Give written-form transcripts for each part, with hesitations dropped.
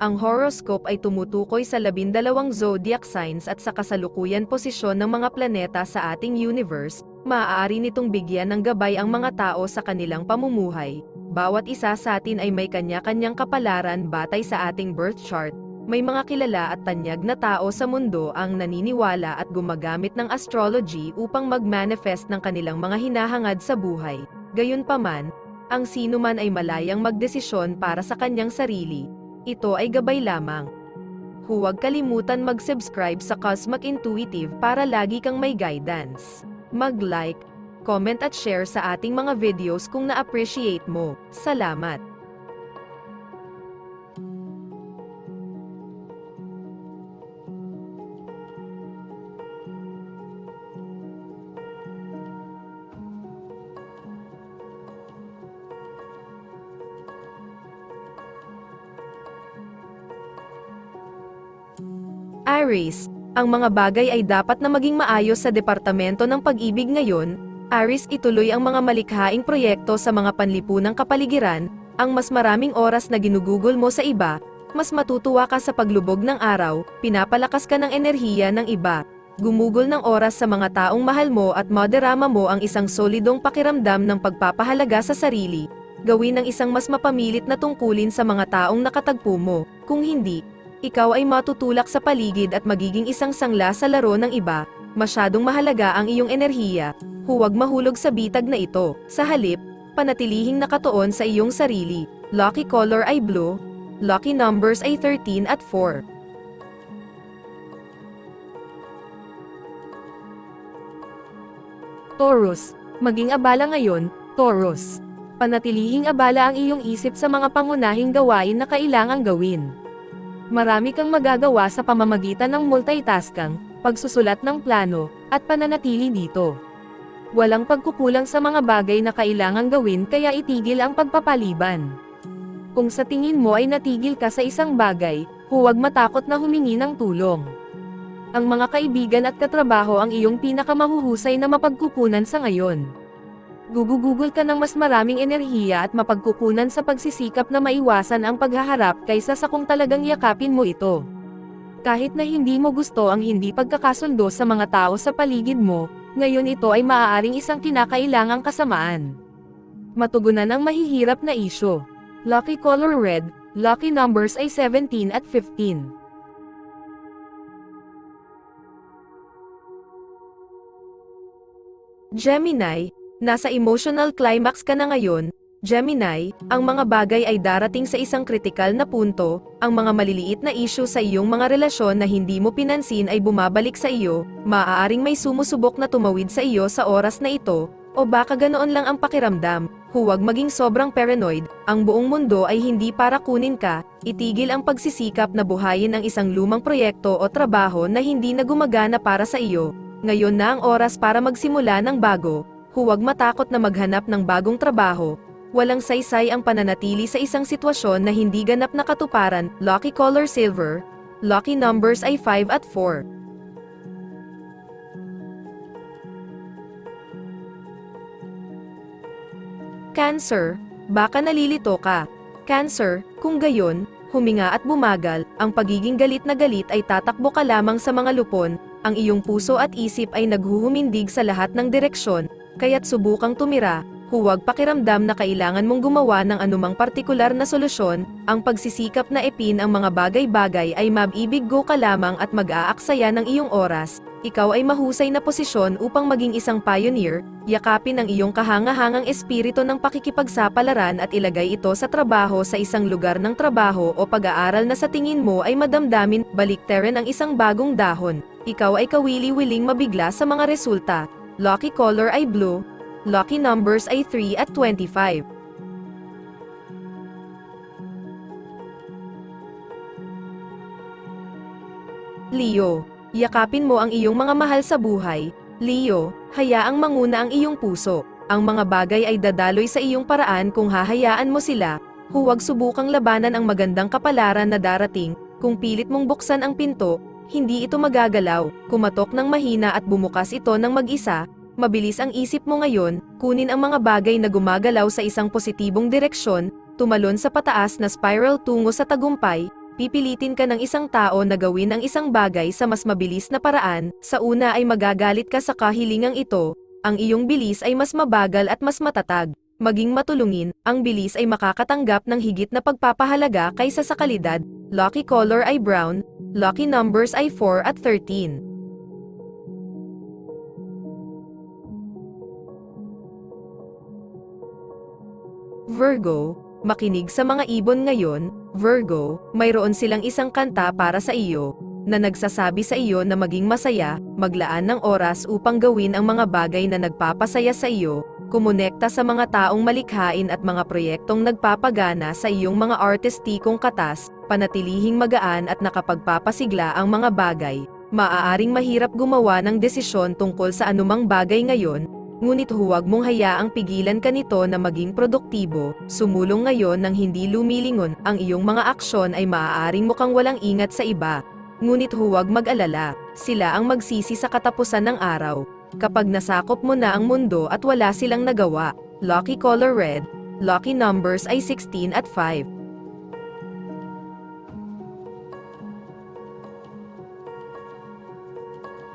Ang horoscope ay tumutukoy sa 12 zodiac signs at sa kasalukuyan posisyon ng mga planeta sa ating universe. Maaari nitong bigyan ng gabay ang mga tao sa kanilang pamumuhay. Bawat isa sa atin ay may kanya-kanyang kapalaran batay sa ating birth chart. May mga kilala at tanyag na tao sa mundo ang naniniwala at gumagamit ng astrology upang mag-manifest ng kanilang mga hinahangad sa buhay. Gayunpaman, ang sinuman ay malayang magdesisyon para sa kanyang sarili. Ito ay gabay lamang. Huwag kalimutan mag-subscribe sa Cosmic Intuitive para lagi kang may guidance. Mag-like, comment at share sa ating mga videos kung na-appreciate mo. Salamat! Aries, ang mga bagay ay dapat na maging maayos sa Departamento ng Pag-ibig ngayon. Aries, ituloy ang mga malikhaing proyekto sa mga panlipunang kapaligiran. Ang mas maraming oras na ginugugol mo sa iba, mas matutuwa ka sa paglubog ng araw, pinapalakas ka ng enerhiya ng iba. Gumugol ng oras sa mga taong mahal mo at madarama mo ang isang solidong pakiramdam ng pagpapahalaga sa sarili. Gawin ang isang mas mapamilit na tungkulin sa mga taong nakatagpo mo. Kung hindi, ikaw ay matutulak sa paligid at magiging isang sangla sa laro ng iba. Masyadong mahalaga ang iyong enerhiya. Huwag mahulog sa bitag na ito. Sa halip, panatilihing nakatuon sa iyong sarili. Lucky color ay blue. Lucky numbers ay 13 at 4. Taurus, maging abala ngayon, Taurus. Panatilihing abala ang iyong isip sa mga pangunahing gawain na kailangang gawin. Marami kang magagawa sa pamamagitan ng multitasking, pagsusulat ng plano, at pananatili dito. Walang pagkukulang sa mga bagay na kailangang gawin kaya itigil ang pagpapaliban. Kung sa tingin mo ay natigil ka sa isang bagay, huwag matakot na humingi ng tulong. Ang mga kaibigan at katrabaho ang iyong pinakamahuhusay na mapagkukunan sa ngayon. Gugugugol ka ng mas maraming enerhiya at mapagkukunan sa pagsisikap na maiwasan ang paghaharap kaysa sa kung talagang yakapin mo ito. Kahit na hindi mo gusto ang hindi pagkakasundo sa mga tao sa paligid mo, ngayon ito ay maaaring isang kinakailangang kasamaan. Matugunan ang mahihirap na isyu. Lucky color red, lucky numbers ay 17 at 15. Gemini, nasa emotional climax ka na ngayon. Gemini, ang mga bagay ay darating sa isang kritikal na punto. Ang mga maliliit na issue sa iyong mga relasyon na hindi mo pinansin ay bumabalik sa iyo. Maaaring may sumusubok na tumawid sa iyo sa oras na ito, o baka ganoon lang ang pakiramdam. Huwag maging sobrang paranoid. Ang buong mundo ay hindi para kunin ka. Itigil ang pagsisikap na buhayin ang isang lumang proyekto o trabaho na hindi na gumagana para sa iyo. Ngayon na ang oras para magsimula ng bago. Huwag matakot na maghanap ng bagong trabaho. Walang saysay ang pananatili sa isang sitwasyon na hindi ganap na katuparan. Lucky color silver. Lucky numbers ay 5 at 4. Cancer, baka nalilito ka. Cancer, kung gayon, huminga at bumagal. Ang pagiging galit na galit ay tatakbo ka lamang sa mga lupon. Ang iyong puso at isip ay naghuhumindig sa lahat ng direksyon. Kaya't subukang tumira, huwag pakiramdam na kailangan mong gumawa ng anumang partikular na solusyon. Ang pagsisikap na epin ang mga bagay-bagay ay mabibiggo ka lamang at mag-aaksaya ng iyong oras. Ikaw ay mahusay na posisyon upang maging isang pioneer. Yakapin ang iyong kahangahangang espiritu ng pakikipagsapalaran at ilagay ito sa trabaho sa isang lugar ng trabaho o pag-aaral na sa tingin mo ay madamdamin. Baliktarin ang isang bagong dahon. Ikaw ay kawili-wiling mabigla sa mga resulta. Lucky color ay blue. Lucky numbers ay 3 at 25. Leo, yakapin mo ang iyong mga mahal sa buhay. Leo, hayaang manguna ang iyong puso. Ang mga bagay ay dadaloy sa iyong paraan kung hahayaan mo sila. Huwag subukang labanan ang magandang kapalaran na darating. Kung pilit mong buksan ang pinto, hindi ito magagalaw. Kumatok ng mahina at bumukas ito ng mag-isa. Mabilis ang isip mo ngayon, kunin ang mga bagay na gumagalaw sa isang positibong direksyon, tumalon sa pataas na spiral tungo sa tagumpay. Pipilitin ka ng isang tao na gawin ang isang bagay sa mas mabilis na paraan, sa una ay magagalit ka sa kahilingang ito, ang iyong bilis ay mas mabagal at mas matatag. Maging matulungin, ang bilis ay makakatanggap ng higit na pagpapahalaga kaysa sa kalidad. Lucky color ay brown, lucky numbers ay 4 at 13. Virgo, makinig sa mga ibon ngayon. Virgo, mayroon silang isang kanta para sa iyo, na nagsasabi sa iyo na maging masaya, maglaan ng oras upang gawin ang mga bagay na nagpapasaya sa iyo, kumonekta sa mga taong malikhain at mga proyektong nagpapagana sa iyong mga artistikong katas, panatilihing magaan at nakapagpapasigla ang mga bagay. Maaaring mahirap gumawa ng desisyon tungkol sa anumang bagay ngayon, ngunit huwag mong hayaang pigilan ka nito na maging produktibo. Sumulong ngayon nang hindi lumilingon, ang iyong mga aksyon ay maaaring mukhang walang ingat sa iba. Ngunit huwag mag-alala, sila ang magsisi sa katapusan ng araw. Kapag nasakop mo na ang mundo at wala silang nagawa. Lucky color red, lucky numbers ay 16 at 5.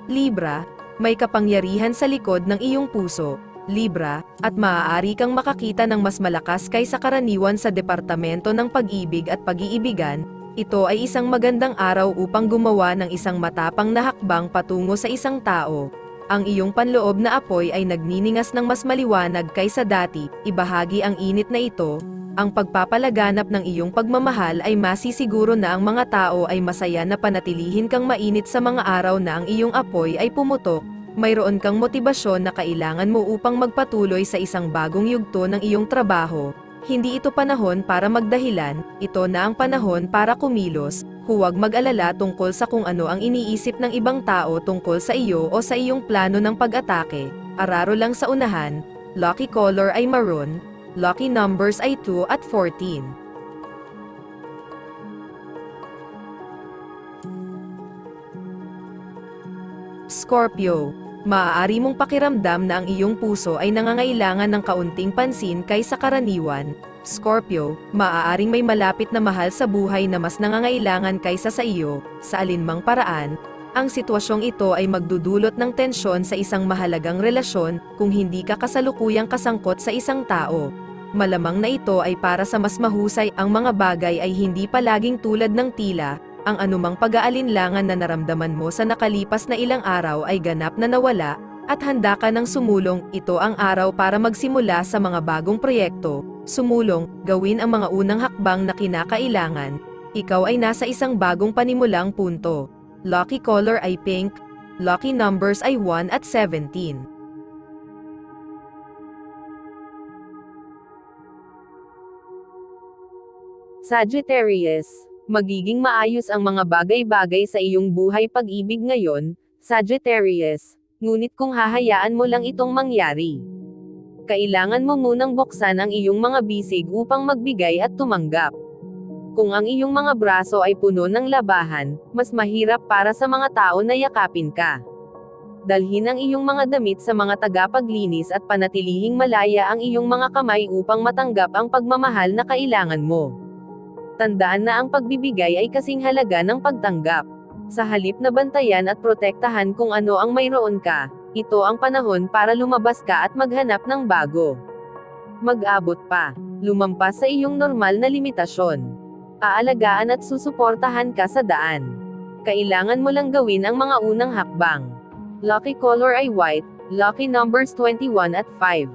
Libra, may kapangyarihan sa likod ng iyong puso, Libra, at maaari kang makakita ng mas malakas kaysa karaniwan sa departamento ng pag-ibig at pag-iibigan. Ito ay isang magandang araw upang gumawa ng isang matapang na hakbang patungo sa isang tao. Ang iyong panloob na apoy ay nagniningas ng mas maliwanag kaysa dati, ibahagi ang init na ito. Ang pagpapalaganap ng iyong pagmamahal ay masisiguro na ang mga tao ay masaya na panatilihin kang mainit sa mga araw na ang iyong apoy ay pumutok. Mayroon kang motibasyon na kailangan mo upang magpatuloy sa isang bagong yugto ng iyong trabaho. Hindi ito panahon para magdahilan, ito na ang panahon para kumilos. Huwag mag-alala tungkol sa kung ano ang iniisip ng ibang tao tungkol sa iyo o sa iyong plano ng pag-atake. Araro lang sa unahan. Lucky color ay maroon. Lucky numbers ay 2 at 14. Scorpio, maaari mong pakiramdam na ang iyong puso ay nangangailangan ng kaunting pansin kaysa karaniwan. Scorpio, maaaring may malapit na mahal sa buhay na mas nangangailangan kaysa sa iyo, sa alinmang paraan. Ang sitwasyong ito ay magdudulot ng tensyon sa isang mahalagang relasyon kung hindi ka kasalukuyang kasangkot sa isang tao. Malamang na ito ay para sa mas mahusay, ang mga bagay ay hindi palaging tulad ng tila, ang anumang pag-aalinlangan na naramdaman mo sa nakalipas na ilang araw ay ganap na nawala, at handa ka ng sumulong. Ito ang araw para magsimula sa mga bagong proyekto, sumulong, gawin ang mga unang hakbang na kinakailangan. Ikaw ay nasa isang bagong panimulang punto. Lucky color ay pink, lucky numbers ay 1 at 17. Sagittarius, magiging maayos ang mga bagay-bagay sa iyong buhay pag-ibig ngayon, Sagittarius, ngunit kung hahayaan mo lang itong mangyari, kailangan mo munang buksan ang iyong mga bisig upang magbigay at tumanggap. Kung ang iyong mga braso ay puno ng labahan, mas mahirap para sa mga tao na yakapin ka. Dalhin ang iyong mga damit sa mga tagapaglinis at panatilihing malaya ang iyong mga kamay upang matanggap ang pagmamahal na kailangan mo. Tandaan na ang pagbibigay ay kasing halaga ng pagtanggap. Sa halip na bantayan at protektahan kung ano ang mayroon ka, ito ang panahon para lumabas ka at maghanap ng bago. Mag-abot pa, lumampas sa iyong normal na limitasyon. Aalagaan at susuportahan ka sa daan. Kailangan mo lang gawin ang mga unang hakbang. Lucky color ay white, lucky numbers 21 at 5.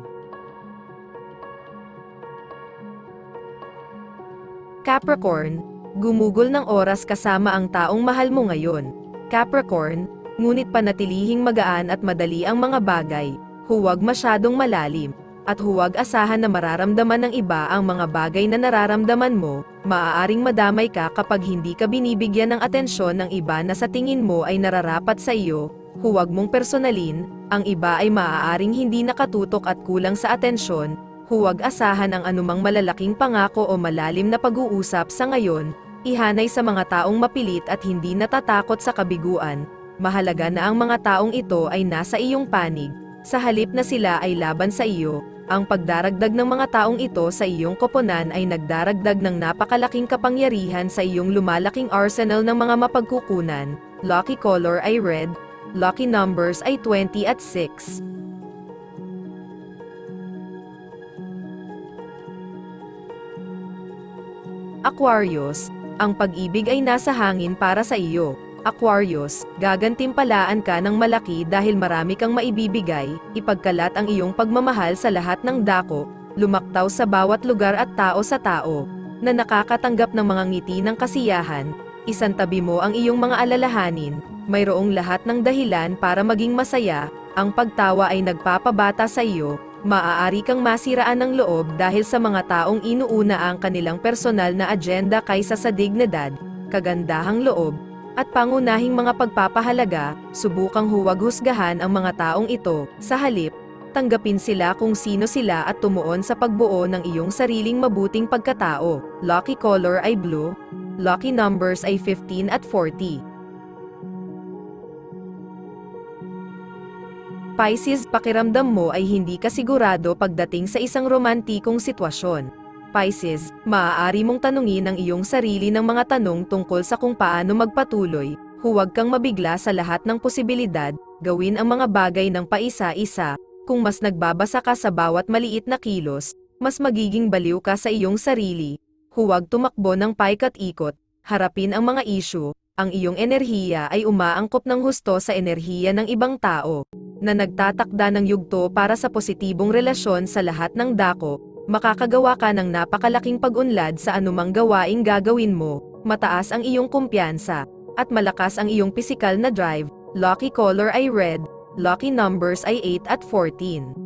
Capricorn, gumugol ng oras kasama ang taong mahal mo ngayon. Capricorn, ngunit panatilihing magaan at madali ang mga bagay, huwag masyadong malalim, at huwag asahan na mararamdaman ng iba ang mga bagay na nararamdaman mo. Maaaring madamay ka kapag hindi ka binibigyan ng atensyon ng iba na sa tingin mo ay nararapat sa iyo. Huwag mong personalin, ang iba ay maaaring hindi nakatutok at kulang sa atensyon. Huwag asahan ang anumang malalaking pangako o malalim na pag-uusap sa ngayon. Ihanay sa mga taong mapilit at hindi natatakot sa kabiguan. Mahalaga na ang mga taong ito ay nasa iyong panig. Sa halip na sila ay laban sa iyo, Ang pagdaragdag ng mga taong ito sa iyong koponan ay nagdaragdag ng napakalaking kapangyarihan sa iyong lumalaking arsenal ng mga mapagkukunan. Lucky color ay red. Lucky numbers ay 20 at 6. Aquarius, ang pag-ibig ay nasa hangin para sa iyo. Aquarius, gagantimpalaan ka ng malaki dahil marami kang maibibigay, ipagkalat ang iyong pagmamahal sa lahat ng dako, lumaktaw sa bawat lugar at tao sa tao, na nakakatanggap ng mga ngiti ng kasiyahan, isantabi mo ang iyong mga alalahanin, mayroong lahat ng dahilan para maging masaya, ang pagtawa ay nagpapabata sa iyo, maaari kang masiraan ng loob dahil sa mga taong inuuna ang kanilang personal na agenda kaysa sa dignidad, kagandahang loob, at pangunahing mga pagpapahalaga, subukang huwag husgahan ang mga taong ito, sa halip, tanggapin sila kung sino sila at tumuon sa pagbuo ng iyong sariling mabuting pagkatao. Lucky color ay blue. Lucky numbers ay 15 at 40. Pisces, pakiramdam mo ay hindi ka sigurado pagdating sa isang romantikong sitwasyon. Pisces, maaari mong tanungin ang iyong sarili ng mga tanong tungkol sa kung paano magpatuloy, huwag kang mabigla sa lahat ng posibilidad, gawin ang mga bagay ng paisa-isa, kung mas nagbabasa ka sa bawat maliit na kilos, mas magiging baliw ka sa iyong sarili, huwag tumakbo ng paikat-ikot, harapin ang mga issue, ang iyong enerhiya ay umaangkop ng husto sa enerhiya ng ibang tao, na nagtatakda ng yugto para sa positibong relasyon sa lahat ng dako. Makakagawa ka ng napakalaking pag-unlad sa anumang gawaing gagawin mo, mataas ang iyong kumpiyansa, at malakas ang iyong pisikal na drive. Lucky color ay red, lucky numbers ay 8 at 14.